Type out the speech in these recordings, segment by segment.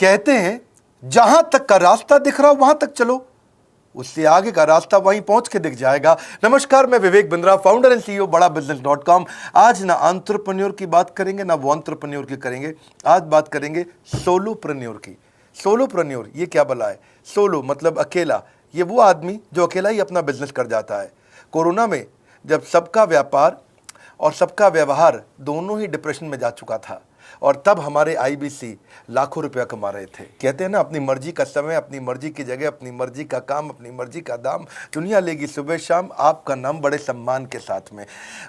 कहते हैं जहां तक का रास्ता दिख रहा वहां तक चलो, उससे आगे का रास्ता वहीं पहुंच के दिख जाएगा। नमस्कार, मैं Vivek Bindra, founder and CEO बड़ाबिजनेस.com। आज ना एंटरप्रेन्योर की बात करेंगे ना वो एंटरप्रेन्योर की करेंगे, आज बात करेंगे सोलोप्रेन्योर की। सोलोप्रेन्योर ये क्या भला है? सोलो मतलब अकेला, ये वो आदमी जो अकेला ही अपना बिजनेस कर जाता है। कोरोना में जब सबका व्यापार और सबका व्यवहार दोनों ही डिप्रेशन में जा चुका था, और तब हमारे आईबीसी लाखों रुपया कमा रहे थे। कहते हैं ना, अपनी मर्जी का समय, अपनी मर्जी की जगह, अपनी मर्जी का काम, अपनी मर्जी का दाम, दुनिया लेगी सुबह शाम, आपका नाम बड़े सम्मान के साथ में।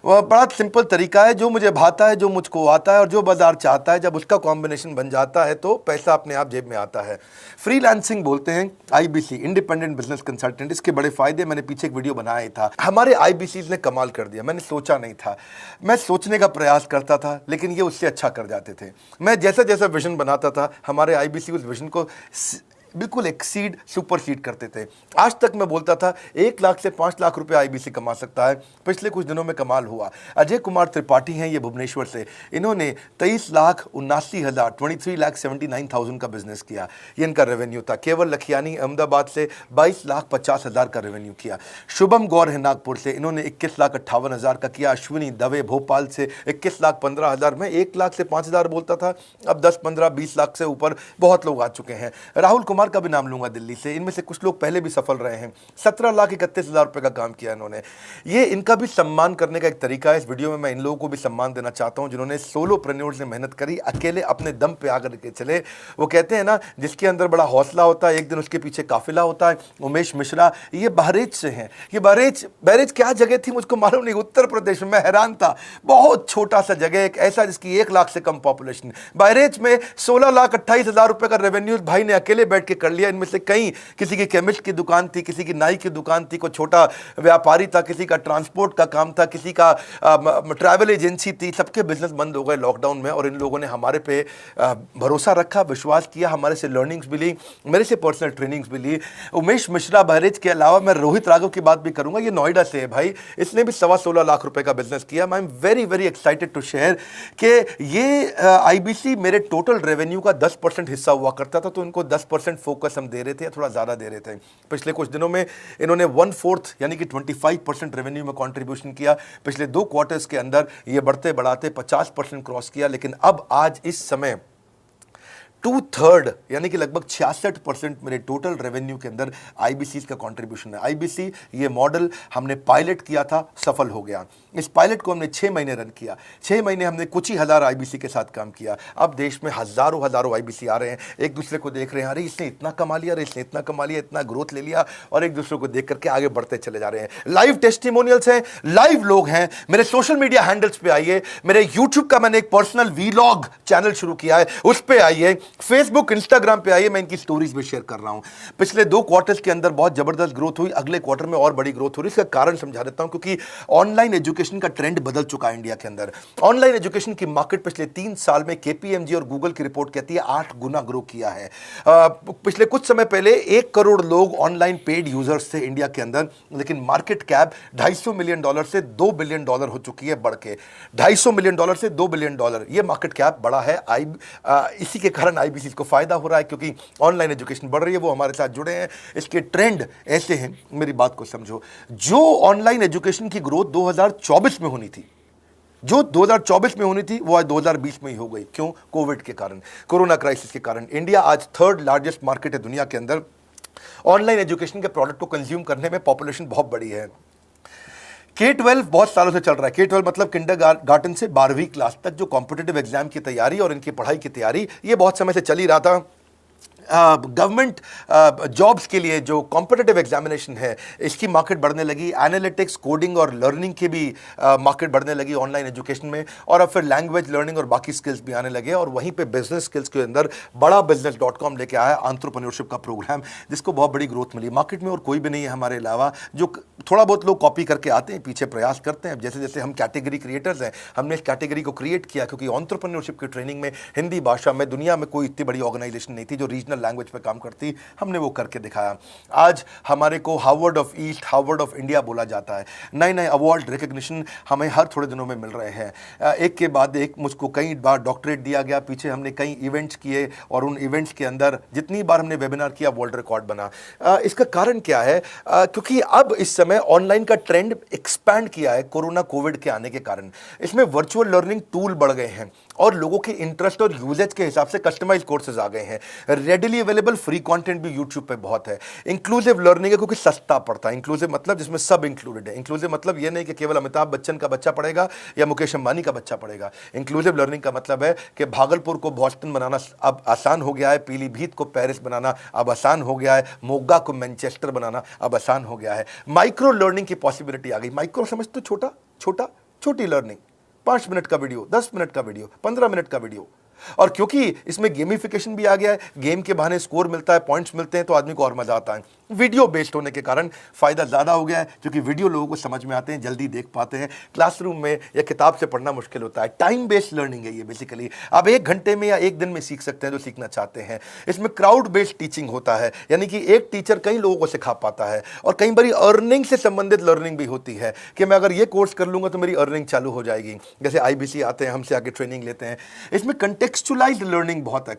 वह बड़ा सिंपल तरीका है, जो मुझे भाता है, जो मुझको आता है और जो बाजार चाहता है, जब उसका कॉम्बिनेशन बन जाता है तो पैसा अपने आप जेब में आता है। फ्रीलांसिंग बोलते हैं आईबीसी, इंडिपेंडेंट बिजनेस कंसल्टेंट। इसके बड़े फायदे मैंने पीछे एक वीडियो बनाया था। हमारे आईबीसी ने कमाल कर दिया, मैंने सोचा नहीं था। मैं सोचने का प्रयास करता था लेकिन ये उससे अच्छा कर जाते थे। मैं जैसा जैसा विजन बनाता था, हमारे आईबीसी उस विजन को बिल्कुल एक्सीड, सुपरसीड करते थे। आज तक मैं बोलता था 1 लाख से 5 लाख रुपए आईबीसी कमा सकता है। पिछले कुछ दिनों में कमाल हुआ। अजय कुमार त्रिपाठी हैं ये भुवनेश्वर से, इन्होंने 23,79,000 23,79,000 का बिजनेस किया। ये इनका रेवेन्यू था। केवल लखियानी अहमदाबाद से 22,50,000 का रेवेन्यू किया। शुभम गौर है नागपुर से, इन्होंने 21,58,000 का किया। अश्विनी दवे भोपाल से 21,15,000 में 1 लाख से 5,000 बोलता था, अब 10, 15, 20 लाख से ऊपर बहुत लोग आ चुके हैं। राहुल कुमार का भी नाम लूंगा दिल्ली से, इनमें से कुछ लोग पहले भी सफल रहे हैं। 17,31,000 रुपए का काम किया इन्होंने। ये इनका भी सम्मान करने का एक तरीका है। इस वीडियो में मैं इन लोगों को भी सम्मान देना चाहता हूं जिन्होंने सोलोप्रेन्योर से मेहनत करी, अकेले अपने दम पे आकर के चले। वो कहते हैं ना, जिसके अंदर बड़ा हौसला होता है एक दिन उसके पीछे काफिला होता है। उमेश मिश्रा ये बहरेच से हैं। ये बहरेच क्या जगह थी मुझको मालूम नहीं, उत्तर प्रदेश में। मैं हैरान था, बहुत छोटा सा जगह, एक ऐसा जिसकी 1 लाख से कम पॉपुलेशन। बहरेच में 16,28,000 रुपए का रेवेन्यू भाई ने अकेले बैठ के कर लिया। इनमें से कई, किसी की केमिस्ट की दुकान थी, किसी की नाई की दुकान थी, कोई छोटा व्यापारी था, किसी का ट्रांसपोर्ट का काम था, किसी का ट्रैवल एजेंसी थी। सबके बिजनेस बंद हो गए लॉकडाउन में, और इन लोगों ने हमारे पे भरोसा रखा, विश्वास किया, हमारे से लर्निंग्स भी ली, मेरे से पर्सनल ट्रेनिंग्स भी ली। उमेश मिश्रा बहरेज के अलावा मैं रोहित राघव की बात भी करूंगा, ये नोएडा से है भाई, इसने भी 16.25 लाख रुपए का बिजनेस किया। I am very very excited to share कि ये आईबीसी मेरे टोटल रेवेन्यू का 10% हिस्सा हुआ करता था, तो इनको 10% फोकस हम दे रहे थे, या थोड़ा ज़्यादा दे रहे थे। पिछले कुछ दिनों में इन्होंने 1/4 यानी कि 25% रेवेन्यू में कंट्रीब्यूशन किया। पिछले 2 क्वार्टर्स के अंदर ये बढ़ते बढ़ाते 50% क्रॉस किया। लेकिन अब आज इस समय 2/3 यानी कि लगभग 66% मेरे टोटल रेवेन्यू के अंदर आईबीसी का कंट्रीब्यूशन है। आईबीसी ये मॉडल हमने पायलट किया था, सफल हो गया। इस पायलट को हमने 6 महीने रन किया। 6 महीने हमने कुछ ही हज़ार आईबीसी के साथ काम किया। अब देश में हजारों आईबीसी आ रहे हैं, एक दूसरे को देख रहे हैं, अरे इसने इतना कमा लिया, अरे इसने इतना कमा लिया, इतना ग्रोथ ले लिया, और एक दूसरे को देख करके आगे बढ़ते चले जा रहे हैं। लाइव टेस्टिमोनियल्स हैं, लाइव लोग हैं। मेरे सोशल मीडिया हैंडल्स पे आइए, मेरे यूट्यूब का मैंने एक पर्सनल वीलॉग चैनल शुरू किया है, उस पर आइए, फेसबुक इंस्टाग्राम पे आइए, मैं इनकी स्टोरीज में शेयर कर रहा हूं। पिछले 2 क्वार्टर्स के अंदर बहुत जबरदस्त ग्रोथ हुई, अगले क्वार्टर में और बड़ी ग्रोथ हो रही है। इसका कारण समझा देता हूं, क्योंकि ऑनलाइन एजुकेशन का ट्रेंड बदल चुका है इंडिया के अंदर। ऑनलाइन एजुकेशन की मार्केट पिछले 3 साल में केपीएमजी और गूगल की रिपोर्ट कहती है 8 गुना ग्रो किया है। पिछले कुछ समय पहले 1 करोड़ लोग ऑनलाइन पेड यूजर्स थे इंडिया के अंदर, लेकिन मार्केट कैप $250 मिलियन से $2 बिलियन हो चुकी है बढ़ के। $250 मिलियन से $2 बिलियन, ये मार्केट कैप बड़ा है। इसी के कारण आईबीसी को फायदा हो रहा है, क्योंकि ऑनलाइन एजुकेशन बढ़ रही है, वो हमारे साथ जुड़े हैं। इसके ट्रेंड ऐसे हैं, मेरी बात को समझो। जो ऑनलाइन एजुकेशन की ग्रोथ 2024 में होनी थी, जो 2024 में होनी थी, वो आज 2020 में ही हो गई। क्यों? कोविड के कारण, कोरोना क्राइसिस के कारण। इंडिया आज 3rd लार्जेस्ट मार्केट है दुनिया के अंदर। ऑनलाइन एजुकेशन के प्रोडक्ट को कंज्यूम करने में पॉपुलेशन बहुत बड़ी है। K-12 बहुत सालों से चल रहा है। K-12 मतलब किंडरगार्टन से 12वीं क्लास तक जो कॉम्पिटिटिव एग्जाम की तैयारी और इनकी पढ़ाई की तैयारी, ये बहुत समय से चल ही रहा था। गवर्नमेंट जॉब्स के लिए जो कॉम्पिटिटिव एग्जामिनेशन है, इसकी मार्केट बढ़ने लगी। एनालिटिक्स, कोडिंग और लर्निंग की भी मार्केट बढ़ने लगी ऑनलाइन एजुकेशन में। और अब फिर लैंग्वेज लर्निंग और बाकी स्किल्स भी आने लगे। और वहीं पे बिजनेस स्किल्स के अंदर बड़ाबिजनेस.com लेके आया एंटरप्रेन्योरशिप का प्रोग्राम, जिसको बहुत बड़ी ग्रोथ मिली मार्केट में। और कोई भी नहीं है हमारे अलावा, जो थोड़ा बहुत लोग कॉपी करके आते हैं, पीछे प्रयास करते हैं। जैसे जैसे हम कैटेगरी क्रिएटर्स हैं, हमने इस कैटेगरी को क्रिएट किया, क्योंकि एंटरप्रेन्योरशिप की ट्रेनिंग में हिंदी भाषा में दुनिया में कोई इतनी बड़ी ऑर्गेनाइजेशन नहीं थी जो रीजनल नेशनल लैंग्वेज पे काम करती, हमने वो करके दिखाया। आज हमारे को Harvard of east, Harvard of India बोला जाता है। नए नए अवार्ड रिकग्निशन हमें हर थोड़े दिनों में मिल रहे हैं। एक के बाद एक मुझको कई बार डॉक्टरेट दिया गया। पीछे हमने कई इवेंट्स किए और उन इवेंट्स के अंदर जितनी बार हमने वेबिनार किया वर्ल्ड रिकॉर्ड बना। इसका कारण क्या है? क्योंकि अब इस समय ऑनलाइन का ट्रेंड एक्सपैंड किया है कोरोना कोविड के आने के कारण। इसमें वर्चुअल लर्निंग टूल बढ़ गए हैं और लोगों के इंटरेस्ट और यूजेज के हिसाब से कस्टमाइज कोर्सेज आ गए हैं। रेडिली अवेलेबल फ्री कंटेंट भी यूट्यूब पे बहुत है। इंक्लूसिव लर्निंग है क्योंकि सस्ता पड़ता है। इंक्लूसिव मतलब जिसमें सब इंक्लूडेड है। इंक्लूसिव मतलब ये नहीं कि केवल अमिताभ बच्चन का बच्चा पढ़ेगा या मुकेश अंबानी का बच्चा पढ़ेगा। इंक्लूसिव लर्निंग का मतलब है कि भागलपुर को बॉस्टन बनाना अब आसान हो गया है, पीलीभीत को पेरिस बनाना अब आसान हो गया है, मोगा को मैनचेस्टर बनाना अब आसान हो गया है। माइक्रो लर्निंग की पॉसिबिलिटी आ गई। माइक्रो समझ तो छोटी लर्निंग, 5 मिनट का वीडियो, 10 मिनट का वीडियो, 15 मिनट का वीडियो। और क्योंकि इसमें गेमिफिकेशन भी आ गया है, गेम के बहाने स्कोर मिलता है, पॉइंट्स मिलते हैं, तो आदमी को और मजा आता है। वीडियो बेस्ड होने के कारण फायदा ज्यादा हो गया है, क्योंकि वीडियो लोगों को समझ में आते हैं, जल्दी देख पाते हैं। क्लासरूम में या किताब से पढ़ना मुश्किल होता है। टाइम बेस्ड लर्निंग है ये बेसिकली। आप 1 घंटे में या 1 दिन में सीख सकते हैं जो सीखना चाहते हैं। इसमें क्राउड बेस्ड टीचिंग होता है, यानी कि एक टीचर कई लोगों को सिखा पाता है। और कई बार अर्निंग से संबंधित लर्निंग भी होती है कि मैं अगर ये कोर्स कर लूंगा तो मेरी अर्निंग चालू हो जाएगी। जैसे IBC आते हैं, हमसे आगे ट्रेनिंग लेते हैं। इसमें कंटेक्चुअलाइज्ड लर्निंग बहुत है।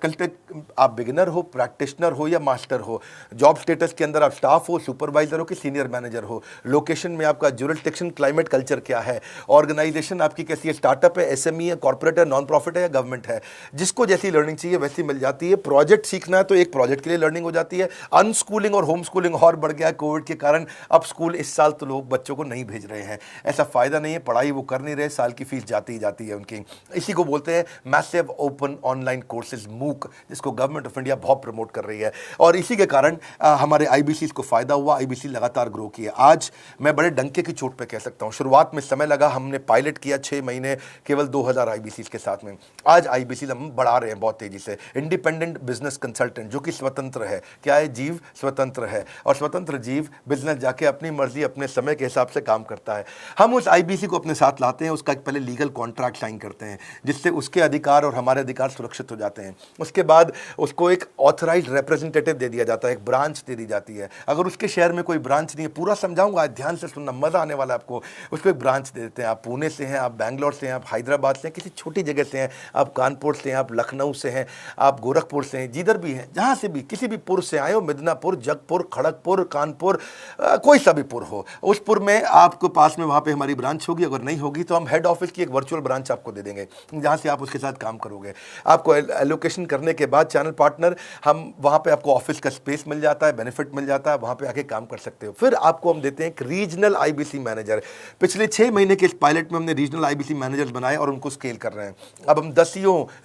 आप बिगिनर हो, प्रैक्टिशनर हो या मास्टर हो, जॉब स्टेटस के अंदर आप स्टाफ हो, सुपरवाइजर हो कि सीनियर मैनेजर हो, लोकेशन में आपका ज्यूरिसडिक्शन, क्लाइमेट, कल्चर क्या है, ऑर्गेनाइजेशन आपकी कैसी है, स्टार्टअप है, SME है, कॉर्पोरेट है, नॉन प्रॉफिट है या गवर्नमेंट है, जिसको जैसी लर्निंग चाहिए वैसी मिल जाती है। प्रोजेक्ट सीखना है तो एक प्रोजेक्ट के लिए लर्निंग हो जाती है। अनस्कूलिंग और होम स्कूलिंग और बढ़ गया है कोविड के कारण। अब स्कूल इस साल तो लोग बच्चों को नहीं भेज रहे हैं, ऐसा फायदा नहीं है, पढ़ाई वो कर नहीं रहे, साल की फीस जाती ही जाती है उनकी। इसी को बोलते हैं मैसिव ओपन ऑनलाइन कोर्सेज, मूक, जिसको गवर्नमेंट ऑफ इंडिया बहुत प्रमोट कर रही है। और इसी के कारण हमारे IBC को फायदा हुआ। IBC लगातार ग्रो किया। आज मैं बड़े डंके की चोट पे कह सकता हूं, शुरुआत में समय लगा, हमने पायलट किया 6 महीने केवल 2000 IBC के साथ में। आज IBC हम बढ़ा रहे हैं बहुत तेजी से। इंडिपेंडेंट बिजनेस कंसल्टेंट, जो कि स्वतंत्र है। क्या है? जीव स्वतंत्र है, और स्वतंत्र जीव बिजनेस जाके अपनी मर्जी अपने समय के हिसाब से काम करता है। हम उस IBC को अपने साथ लाते हैं, उसका एक पहले लीगल कॉन्ट्रैक्ट साइन करते हैं, जिससे उसके अधिकार और हमारे अधिकार सुरक्षित हो जाते हैं। उसके बाद उसको एक ऑथराइज्ड रिप्रेजेंटेटिव दे दिया जाता है, एक ब्रांच दे दी जाती है। अगर उसके शहर में कोई ब्रांच नहीं है, पूरा समझाऊंगा, ध्यान से सुनना, मजा आने वाला है आपको। उसको एक ब्रांच दे देते हैं। आप पुणे से हैं, आप बैंगलोर से हैं, आप हैदराबाद से हैं, किसी छोटी जगह से हैं, आप कानपुर से हैं, आप लखनऊ से हैं, आप गोरखपुर से हैं, जिधर भी हैं, जहां से भी, किसी भी पुर से आए हो, मिदनापुर, जगपुर, खड़गपुर, कानपुर, कोई सा भी पुर हो, उस पुर में आपको पास में वहां पे हमारी ब्रांच होगी। अगर नहीं होगी तो हम हेड ऑफिस की एक वर्चुअल ब्रांच आपको दे देंगे, जहां से आप उसके साथ काम करोगे। आपको एलोकेशन करने के बाद चैनल पार्टनर, हम वहां पे आपको ऑफिस का स्पेस मिल जाता है, बेनिफिट मिल जाता है, वहां पे आके काम कर सकते हो। फिर आपको हम देते हैं एक रीजनल IBC मैनेजर। पिछले 6 महीने के इस पायलट में हमने रीजनल IBC मैनेजर्स बनाए और उनको स्केल कर रहे हैं। अब हम 10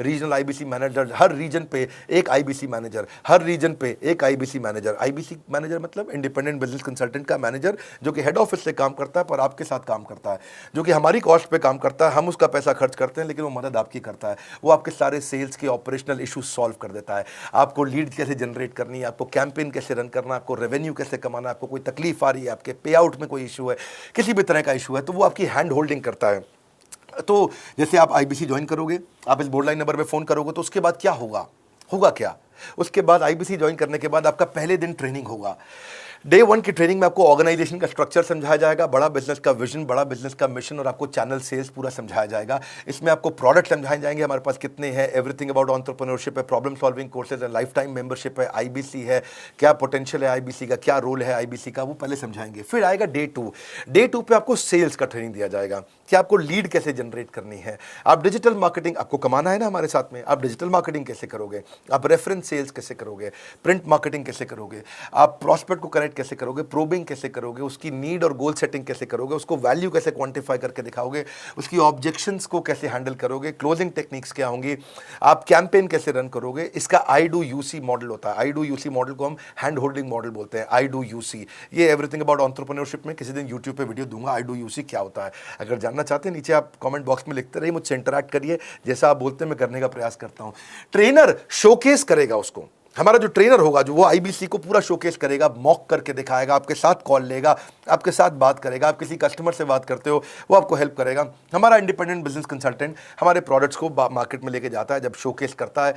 रीजनल IBC मैनेजर, हर रीजन पे एक IBC मैनेजर, हर रीजन पे एक IBC मैनेजर। IBC मैनेजर मतलब इंडिपेंडेंट बिजनेस कंसल्टेंट का मैनेजर, जो कि हेड ऑफिस से काम करता है पर आपके साथ काम करता है, जो कि हमारी कॉस्ट पे काम करता है। हम उसका पैसा खर्च करते हैं, लेकिन वो मदद आपकी करता है। वो आपके सारे सेल्स के ऑपरेशनल इशूज सॉल्व कर देता है। आपको लीड कैसे जनरेट करनी है, आपको कैंपेन कैसे रन करना है, आपको रेवेन्यू कैसे कमाना है, आपको कोई तकलीफ आ रही है, आपके पे आउट में कोई इशू है, किसी भी तरह का इशू है, तो वो आपकी हैंड होल्डिंग करता है। तो जैसे आप IBC ज्वाइन करोगे, आप इस बोर्ड लाइन नंबर पे फोन करोगे, तो उसके बाद क्या होगा क्या? उसके बाद IBC ज्वाइन करने के बाद आपका पहले दिन ट्रेनिंग होगा। Day 1 की ट्रेनिंग में आपको ऑर्गेनाइजेशन का स्ट्रक्चर समझाया जाएगा, बड़ा बिजनेस का विजन, बड़ा बिजनेस का मिशन, और आपको चैनल सेल्स पूरा समझाया जाएगा। इसमें आपको प्रोडक्ट समझाए जाएंगे, हमारे पास कितने हैं, एवरीथिंग अबाउट एंटरप्रेन्योरशिप है, प्रॉब्लम सॉल्विंग कोर्सेज है, लाइफ टाइम मेंबरशिप है, IBC है, क्या पोटेंशियल है IBC का, क्या रोल है IBC का, वो पहले समझाएंगे। फिर आएगा Day 2। Day 2 पे आपको सेल्स का ट्रेनिंग दिया जाएगा कि आपको लीड कैसे जनरेट करनी है, आप डिजिटल मार्केटिंग, आपको कमाना है ना हमारे साथ में, आप डिजिटल मार्केटिंग कैसे करोगे, आप रेफरेंस सेल्स कैसे करोगे, प्रिंट मार्केटिंग कैसे करोगे, आप प्रॉस्पेक्ट को कनेक्ट कैसे करोगे, प्रोबिंग कैसे करोगे, उसकी नीड और गोल सेटिंग कैसे करोगे, उसको वैल्यू कैसे क्वांटिफाई करके दिखाओगे, उसकी ऑब्जेक्शंस को कैसे हैंडल करोगे, क्लोजिंग टेक्निक्स क्या होंगी, आप कैंपेन कैसे रन करोगे। इसका I-Do-You-See मॉडल होता है। I-Do-You-See मॉडल को हम हैंड होल्डिंग मॉडल बोलते हैं। I-Do-You-See, ये एवरीथिंग अबाउट एंटरप्रेन्योरशिप में किसी दिन यूट्यूब पे वीडियो दूंगा, I-Do-You-See क्या होता है। अगर जानना चाहते हैं, नीचे आप कमेंट बॉक्स में लिखते रहिए, मुझसे इंटरैक्ट करिए, जैसा आप बोलते हैं मैं करने का प्रयास करता हूं। ट्रेनर शोकेस करेगा उसको, हमारा जो ट्रेनर होगा, जो वो आईबीसी को पूरा शोकेस करेगा, मॉक करके दिखाएगा, आपके साथ कॉल लेगा, आपके साथ बात करेगा, आप किसी कस्टमर से बात करते हो वो आपको हेल्प करेगा। हमारा इंडिपेंडेंट बिजनेस कंसल्टेंट हमारे प्रोडक्ट्स को मार्केट में लेके जाता है, जब शोकेस करता है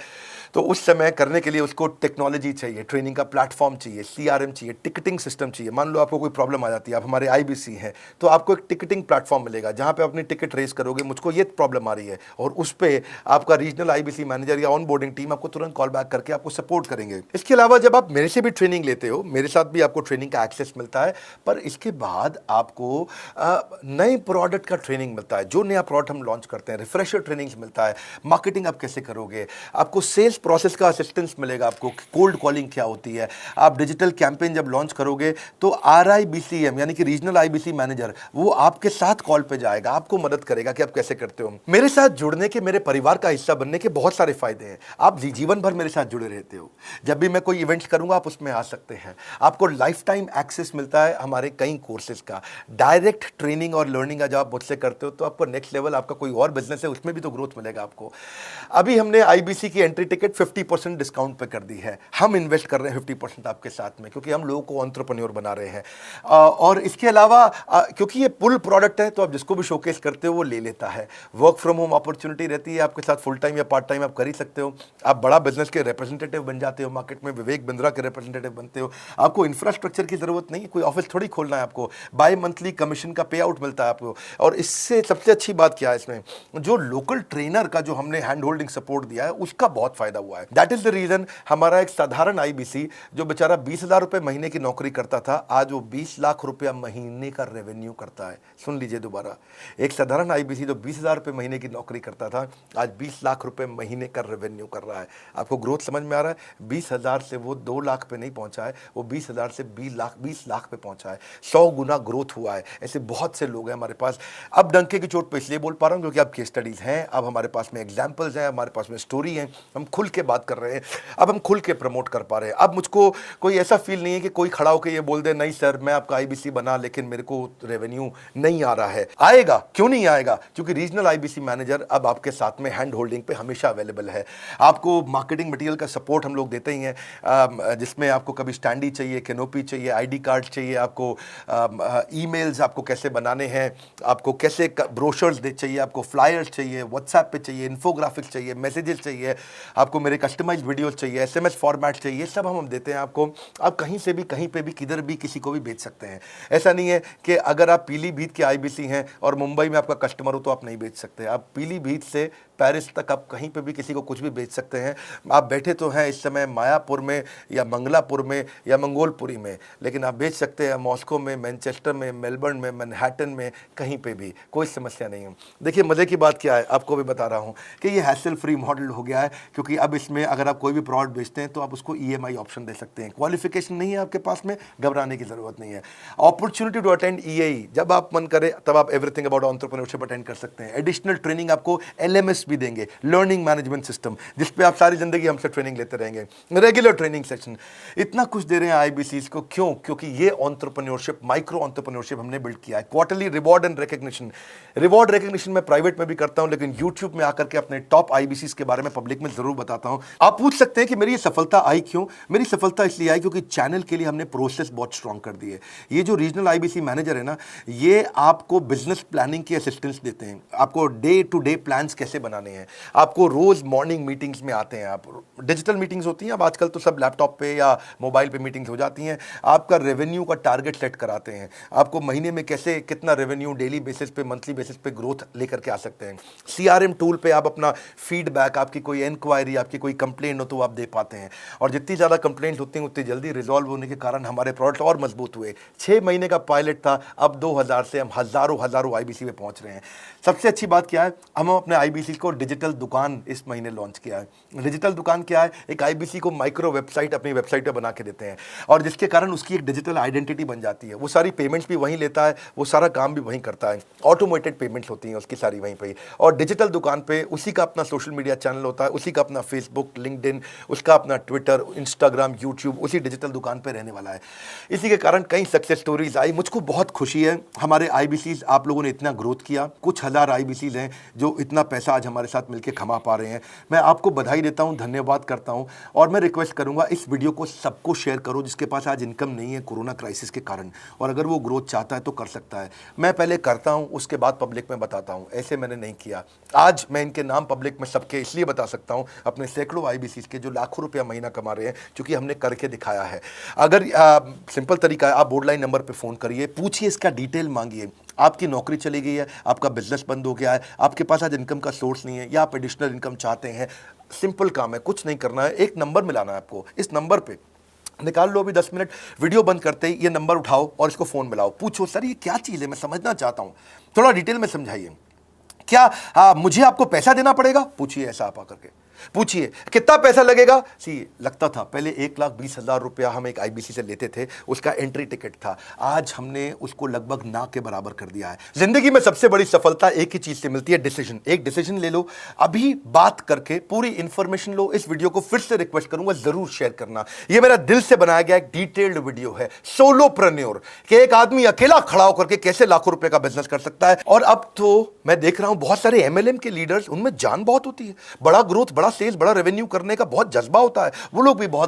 तो उस समय करने के लिए उसको टेक्नोलॉजी चाहिए, ट्रेनिंग का प्लेटफॉर्म चाहिए, सीआरएम चाहिए, टिकटिंग सिस्टम चाहिए। मान लो आपको कोई प्रॉब्लम आ जाती है, आप हमारे आईबीसी हैं, तो आपको एक टिकटिंग प्लेटफॉर्म मिलेगा जहां पे अपनी टिकट रेस करोगे, मुझको ये प्रॉब्लम आ रही है, और उस पर आपका रीजनल आईबीसी मैनेजर या ऑन बोर्डिंग टीम आपको तुरंत कॉल बैक करके आपको सपोर्ट करेंगे। इसके अलावा जब आप मेरे से भी ट्रेनिंग लेते हो, मेरे साथ भी आपको ट्रेनिंग का एक्सेस मिलता है, पर इसके बाद आपको नए प्रोडक्ट का ट्रेनिंग मिलता है। जो नया प्रोडक्ट हम लॉन्च करते हैं, रिफ्रेशर ट्रेनिंग्स मिलता है, मार्केटिंग आप कैसे करोगे, आपको सेल्स प्रोसेस का असिस्टेंस मिलेगा, आपको कोल्ड कॉलिंग क्या होती है, आप डिजिटल कैंपेन जब लॉन्च करोगे तो आरआईबीसीएम यानी कि रीजनल आईबीसी मैनेजर वो आपके साथ कॉल पे जाएगा, आपको मदद करेगा कि आप कैसे करते हो। मेरे साथ जुड़ने के, मेरे परिवार का हिस्सा बनने के बहुत सारे फायदे हैं। आप जीवन भर मेरे साथ जुड़े रहते हो, जब भी मैं कोई इवेंट्स करूंगा आप उसमें आ सकते हैं। आपको लाइफ टाइम एक्सेस मिलता है हमारे कई कोर्सेज का, डायरेक्ट ट्रेनिंग और लर्निंग जब आप मुझसे करते हो तो आपको नेक्स्ट लेवल, आपका कोई और बिजनेस है उसमें भी तो ग्रोथ मिलेगा आपको। अभी हमने आईबीसी की एंट्री टिकट 50% डिस्काउंट पे कर दी है। हम इन्वेस्ट कर रहे हैं 50% आपके साथ में, क्योंकि हम लोगों को एंटरप्रेन्योर बना रहे हैं। और इसके अलावा क्योंकि ये पुल प्रोडक्ट है तो आप जिसको भी शोकेस करते हो वो ले लेता है। वर्क फ्रॉम होम अपॉर्चुनिटी रहती है आपके साथ, फुल टाइम या पार्ट टाइम आप कर ही सकते हो। आप बड़ा बिजनेस के रिप्रेजेंटेटिव बन जाते हो, मार्केट में विवेक बिंद्रा के रिप्रेजेंटेटिव बनते हो। आपको इंफ्रास्ट्रक्चर की जरूरत नहीं, कोई ऑफिस थोड़ी खोलना है आपको, बाय मंथली कमीशन का पे आउट मिलता है आपको। और इससे सबसे अच्छी बात क्या है, इसमें जो लोकल ट्रेनर का जो हमने हैंड होल्डिंग सपोर्ट दिया है उसका बहुत फायदा हुआ है। दैट इज द रीजन हमारा एक साधारण आईबीसी जो बेचारा 20,000 रुपए महीने की नौकरी करता था, आज वो 20 लाख रुपया महीने का रेवेन्यू करता है। सुन लीजिए दोबारा, एक साधारण आईबीसी जो 20,000 रुपए महीने की नौकरी करता था, आज 20 लाख रुपए महीने का रेवेन्यू कर रहा है। आपको ग्रोथ समझ में आ रहा है? 20,000 से वो 2 लाख पे नहीं पहुंचा है, वो 20,000 से 20 लाख पे पहुंचा है। 100 गुना ग्रोथ हुआ है। ऐसे बहुत से लोग हैं हमारे पास। अब डंके की चोट पे इसलिए बोल पा रहा हूं क्योंकि अब केस स्टडीज हैं, अब हमारे पास में एग्जांपल्स हैं, हमारे पास में स्टोरी है, हम खुल के बात कर रहे हैं, अब हम खुल के प्रमोट कर पा रहे हैं। अब मुझको कोई ऐसा फील नहीं है कि कोई खड़ा होकर ये बोल दे नहीं सर मैं आपका आईबीसी बना लेकिन मेरे को रेवेन्यू नहीं आ रहा है। आएगा, क्यों नहीं आएगा? क्योंकि रीजनल आईबीसी मैनेजर अब आपके साथ में हैंड होल्डिंग पे हमेशा अवेलेबल है। आपको मार्केटिंग मटेरियल का सपोर्ट हम लोग देते ही हैं, जिसमें आपको कभी स्टैंडी चाहिए, कैनोपी चाहिए, आईडी कार्ड चाहिए, आपको ईमेल्स आपको कैसे बनाने हैं, आपको कैसे ब्रोशर्स चाहिए, आपको फ्लायर्स चाहिए, व्हाट्सएप पे चाहिए, इन्फोग्राफिक्स चाहिए, मैसेजेस चाहिए, आपको मेरे कस्टमाइज्ड वीडियोस चाहिए, एसएमएस फॉर्मेट चाहिए, सब हम देते हैं आपको। आप कहीं से भी, कहीं पे भी, किधर भी किसी को भी भेज सकते हैं। ऐसा नहीं है कि अगर आप पीलीभीत के आईबीसी हैं और मुंबई में आपका कस्टमर हो तो आप नहीं भेज सकते। आप पीलीभीत से पेरिस तक आप कहीं पे भी किसी को कुछ भी भेज सकते हैं। आप बैठे तो हैं इस समय मायापुर में या मंगलापुर में या मंगोलपुरी में, लेकिन आप भेज सकते हैं मॉस्को में, मैनचेस्टर में, मेलबर्न में, मैनहट्टन में, कहीं पे भी, कोई समस्या नहीं है। देखिए मजे की बात क्या है, आपको भी बता रहा हूँ कि ये हैसल फ्री मॉडल हो गया है, क्योंकि अब इसमें अगर आप कोई भी प्रोडक्ट बेचते हैं तो आप उसको ईएमआई ऑप्शन दे सकते हैं। क्वालिफिकेशन नहीं है आपके पास में, घबराने की जरूरत नहीं है। अपॉर्चुनिटी टू अटेंड ईएई, जब आप मन करे तब आप एवरीथिंग अबाउट एंटरप्रेन्योरशिप अटेंड कर सकते हैं। एडिशनल ट्रेनिंग आपको एलएमएस भी देंगे, लर्निंग मैनेजमेंट सिस्टम, जिस पे आप सारी जिंदगी हमसे ट्रेनिंग लेते रहेंगे। रेगुलर ट्रेनिंग सेक्शन, इतना कुछ दे रहे हैं आईबीसीज को। क्यों? क्योंकि ये एंटरप्रेन्योरशिप, माइक्रो एंटरप्रेन्योरशिप हमने बिल्ड किया है। Quarterly reward and recognition, reward recognition मैं प्राइवेट में भी करता हूं, लेकिन यूट्यूब में आकर के अपने टॉप आईबीसीज के बारे में पब्लिक में जरूर बताता हूं। आप पूछ सकते हैं कि मेरी ये सफलता आई क्यों? मेरी सफलता इसलिए आई क्योंकि चैनल के लिए हमने प्रोसेस बहुत स्ट्रांग कर दी है। ये जो रीजनल आईबीसी मैनेजर है ना, ये आपको बिजनेस प्लानिंग की असिस्टेंस देते हैं, आपको डे टू डे प्लान्स कैसे बनाने हैं, आपको रोज मॉर्निंग मीटिंग्स में आते हैं। आप डिजिटल मीटिंग्स होती हैं, अब आजकल तो सब लैपटॉप पे या मोबाइल पे मीटिंग्स हो जाती हैं। आपका रेवेन्यू का टारगेट सेट कराते हैं, आपको महीने में कैसे कितना रेवेन्यू डेली बेसिस पे, मंथली बेसिस पे ग्रोथ लेकर के आ सकते हैं। सीआरएम टूल पे आप अपना फीडबैक, आपकी कोई इंक्वायरी, आपकी कोई कंप्लेंट हो तो आप दे पाते हैं। और जितनी ज़्यादा कंप्लेंट होती हैं उतनी जल्दी रिजॉल्व होने के कारण हमारे प्रोडक्ट और मजबूत हुए। 6 महीने का पायलट था, अब 2000 से हम हजारों आईबीसी पे पहुंच रहे हैं। सबसे अच्छी बात क्या है, हम अपने आईबीसी को डिजिटल दुकान इस महीने लॉन्च किया है। डिजिटल दुकान क्या है? एक आईबीसी को माइक्रो वेबसाइट अपनी वेबसाइट पे बना के देते हैं, और जिसके कारण उसकी एक डिजिटल आइडेंटिटी बन जाती है। वो सारी पेमेंट्स भी वहीं लेता है, वो सारा काम भी वहीं करता है, ऑटोमेटेड पेमेंट्स होती हैं उसकी सारी वहीं पे। और डिजिटल दुकान पे उसी का अपना सोशल मीडिया चैनल होता है, उसी का अपना फेसबुक, लिंक्डइन, उसका अपना ट्विटर, इंस्टाग्राम, यूट्यूब उसी डिजिटल दुकान पे रहने वाला है। इसी के कारण कई सक्सेस स्टोरीज आई। मुझको बहुत खुशी है, हमारे आईबीसीज आप लोगों ने इतना ग्रोथ किया। कुछ हजार आईबीसीज हैं जो इतना पैसा आज हमारे साथ मिलकर कमा पा रहे हैं। मैं आपको बधाई देता हूं, धन्यवाद करता हूं और मैं रिक्वेस्ट करूंगा इस वीडियो को सबको शेयर करो जिसके पास आज इनकम नहीं है कोरोना क्राइसिस के कारण, और अगर वो ग्रोथ चाहता है तो कर सकता है। मैं पहले करता हूं, उसके बाद पब्लिक में बताता हूं, ऐसे मैंने नहीं किया। आज मैं इनके नाम पब्लिक में सबके इसलिए बता सकता हूं, अपने सैकड़ों IBCs के जो लाखों रुपया महीना कमा रहे हैं, क्योंकि हमने करके दिखाया है। अगर सिंपल तरीका है, आप बोर्ड लाइन नंबर पे फ़ोन करिए, पूछिए, इसका डिटेल मांगिए। आपकी नौकरी चली गई है, आपका बिजनेस बंद हो गया है, आपके पास आज इनकम का सोर्स नहीं है, या आप एडिशनल इनकम चाहते हैं, सिंपल काम है, कुछ नहीं करना है, एक नंबर मिलाना है आपको। इस नंबर पे निकाल लो अभी 10 मिनट, वीडियो बंद करते ही ये नंबर उठाओ और इसको फ़ोन मिलाओ, पूछो सर ये क्या चीज़ है, मैं समझना चाहता हूँ, थोड़ा डिटेल में समझाइए। क्या मुझे आपको पैसा देना पड़ेगा? पूछिए, ऐसा आप आकर के पूछिए कितना पैसा लगेगा। सी लगता था पहले 1,20,000 रुपया हम एक IBC से लेते थे, उसका एंट्री टिकट था, आज हमने उसको लगभग ना के बराबर कर दिया है। जिंदगी में सबसे बड़ी सफलता एक ही चीज से मिलती है, डिसीजन। एक डिसीजन ले लो, अभी बात करके पूरी इंफॉर्मेशन लो। इस वीडियो को फिर से रिक्वेस्ट करूंगा जरूर शेयर करना, ये मेरा दिल से बनाया गया एक डिटेल्ड वीडियो है, सोलोप्रेन्योर, कि एक आदमी अकेला खड़ा होकर के कैसे लाखों रुपए का बिजनेस कर सकता है। और अब तो मैं देख रहा हूं बहुत सारे MLM के लीडर्स, उनमें जान बहुत होती है, बड़ा ग्रोथ, बड़ा सेल्स, बड़ा रेवेन्यू करने का बहुत जज्बा होता है, वो लोग भी बहुत